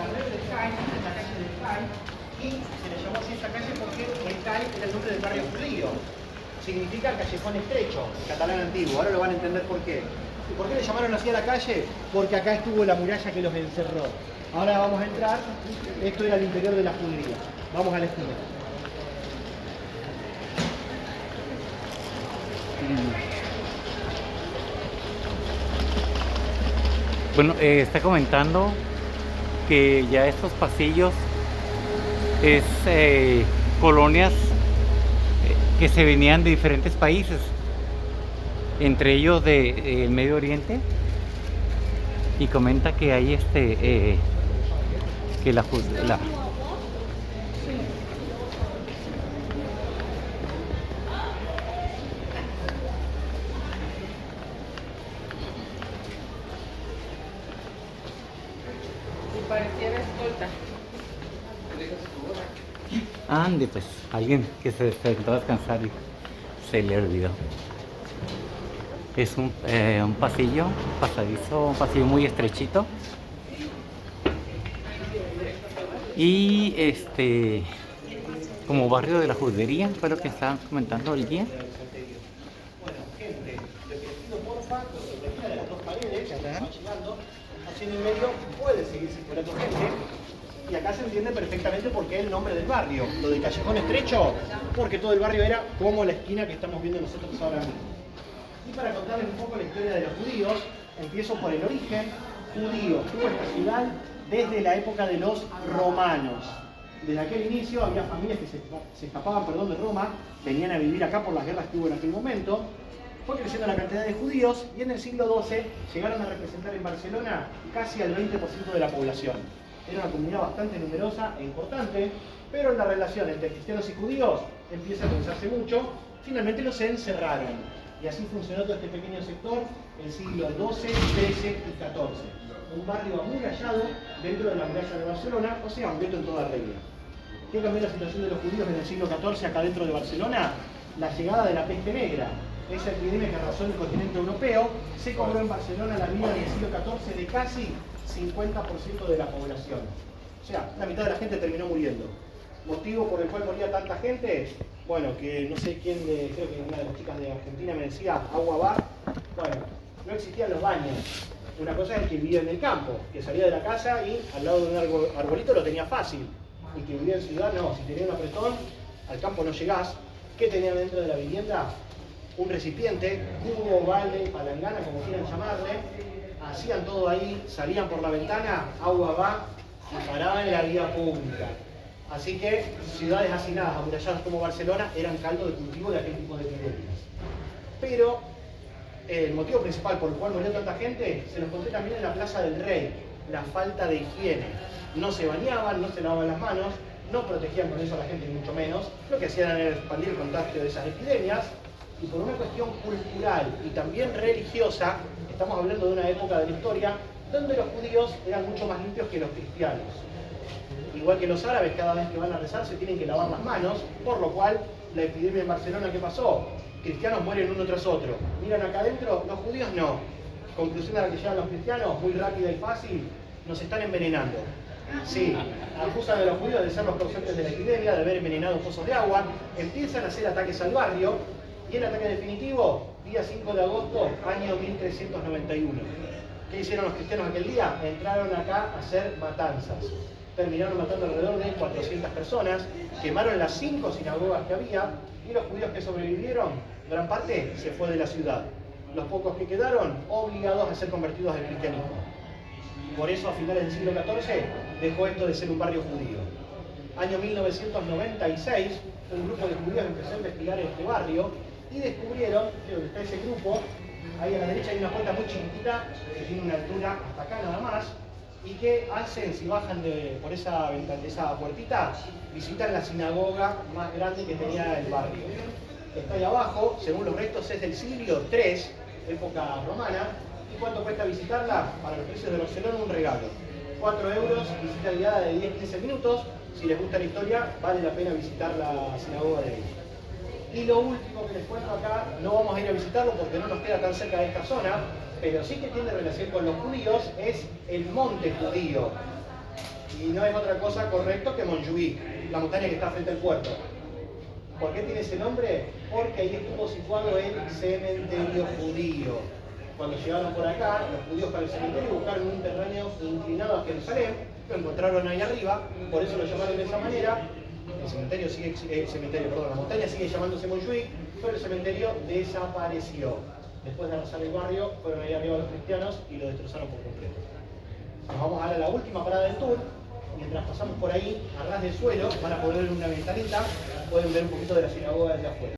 Carrer del CAI, es la calle del CAI, y se le llamó así esta calle porque el CAI era el nombre del barrio judío. Significa callejón estrecho, catalán antiguo. Ahora lo van a entender por qué. ¿Y por qué le llamaron así a la calle? Porque acá estuvo la muralla que los encerró. Ahora vamos a entrar. Esto era el interior de la judería. Vamos a la esquina. Bueno, está comentando que ya estos pasillos es colonias que se venían de diferentes países, entre ellos del Medio Oriente, y comenta que hay que la Pareciera escolta. ande, pues alguien que se sentó a descansar y se le olvidó. Es un pasillo pasadizo, un pasillo muy estrechito, y como barrio de la judería, fue lo que estaban comentando el guía. Bueno, gente, les pido porfa, que de las dos paredes, que van llegando, así en el medio puede seguir circulando gente. Y acá se entiende perfectamente por qué el nombre del barrio. Lo de callejón estrecho, porque todo el barrio era como la esquina que estamos viendo nosotros ahora mismo. Y para contarles un poco la historia de los judíos, empiezo por el origen. Judío tuvo esta ciudad desde la época de los romanos. Desde aquel inicio había familias que se escapaban de Roma, venían a vivir acá por las guerras que hubo en aquel momento. Fue creciendo la cantidad de judíos y en el siglo XII llegaron a representar en Barcelona casi al 20% de la población. Era una comunidad bastante numerosa e importante, pero la relación entre cristianos y judíos empieza a tensarse mucho. Finalmente los encerraron. Y así funcionó todo este pequeño sector el siglo XII, XIII y XIV. Un barrio amurallado dentro de la muralla de Barcelona, o sea, un gueto en toda regla. ¿Qué cambió la situación de los judíos en el siglo XIV acá dentro de Barcelona? La llegada de la peste negra. Esa epidemia que arrasó en el continente europeo se cobró en Barcelona la vida en el siglo XIV de casi 50% de la población. O sea, la mitad de la gente terminó muriendo. ¿Motivo por el cual moría tanta gente? Bueno, que no sé quién, creo que una de las chicas de Argentina me decía, agua va. Bueno, no existían los baños. Una cosa es el que vivía en el campo, que salía de la casa y al lado de un arbolito lo tenía fácil. Y que vivía en ciudad, no, si tenía un apretón, al campo no llegás. ¿Qué tenían dentro de la vivienda? Un recipiente, cubo, balde, palangana, como quieran llamarle. Hacían todo ahí, salían por la ventana, agua va y paraban en la vía pública. Así que ciudades hacinadas, amuralladas como Barcelona, eran caldo de cultivo de aquel tipo de epidemias. Pero el motivo principal por el cual murió tanta gente, se los conté también en la Plaza del Rey, la falta de higiene. No se bañaban, no se lavaban las manos, no protegían con eso a la gente, ni mucho menos. Lo que hacían era expandir el contagio de esas epidemias. Y por una cuestión cultural y también religiosa, estamos hablando de una época de la historia donde los judíos eran mucho más limpios que los cristianos. Igual que los árabes, cada vez que van a rezar se tienen que lavar las manos, por lo cual la epidemia en Barcelona, ¿qué pasó? Cristianos mueren uno tras otro. Miran acá adentro, los judíos no. Conclusión a la que llegan los cristianos, muy rápida y fácil, nos están envenenando. Sí, acusan a los judíos de ser los causantes de la epidemia, de haber envenenado pozos de agua, empiezan a hacer ataques al barrio, y el ataque definitivo, día 5 de agosto, año 1391. ¿Qué hicieron los cristianos aquel día? Entraron acá a hacer matanzas. Terminaron matando alrededor de 400 personas, quemaron las 5 sinagogas que había, y los judíos que sobrevivieron, gran parte se fue de la ciudad. Los pocos que quedaron, obligados a ser convertidos al cristianismo. Por eso, a finales del siglo XIV, dejó esto de ser un barrio judío. Año 1996, un grupo de judíos empezó a investigar este barrio y descubrieron, creo que está ese grupo, ahí a la derecha hay una puerta muy chiquitita que tiene una altura hasta acá nada más, y que hacen, si bajan por esa puertita, visitan la sinagoga más grande que tenía el barrio. Está ahí abajo, según los restos es del siglo III, época romana. ¿Y cuánto cuesta visitarla? Para los precios de Barcelona, un regalo. 4 euros, visita guiada de 10-15 minutos. Si les gusta la historia, vale la pena visitar la sinagoga de ahí. Y lo último que les cuento acá, no vamos a ir a visitarlo porque no nos queda tan cerca de esta zona, pero sí que tiene relación con los judíos, es el Monte Judío. Y no es otra cosa correcto que Montjuic, la montaña que está frente al puerto. ¿Por qué tiene ese nombre? Porque ahí estuvo situado el cementerio judío. Cuando llegaron por acá, los judíos para el cementerio buscaron un terreno inclinado a Jerusalén, lo encontraron ahí arriba, por eso lo llamaron de esa manera. La montaña sigue llamándose Montjuic, pero el cementerio desapareció. Después de arrasar el barrio, fueron ahí arriba los cristianos y lo destrozaron por completo. Nos vamos ahora a la última parada del tour. Mientras pasamos por ahí, a ras del suelo, van a poder ver una ventanita, pueden ver un poquito de la sinagoga desde afuera.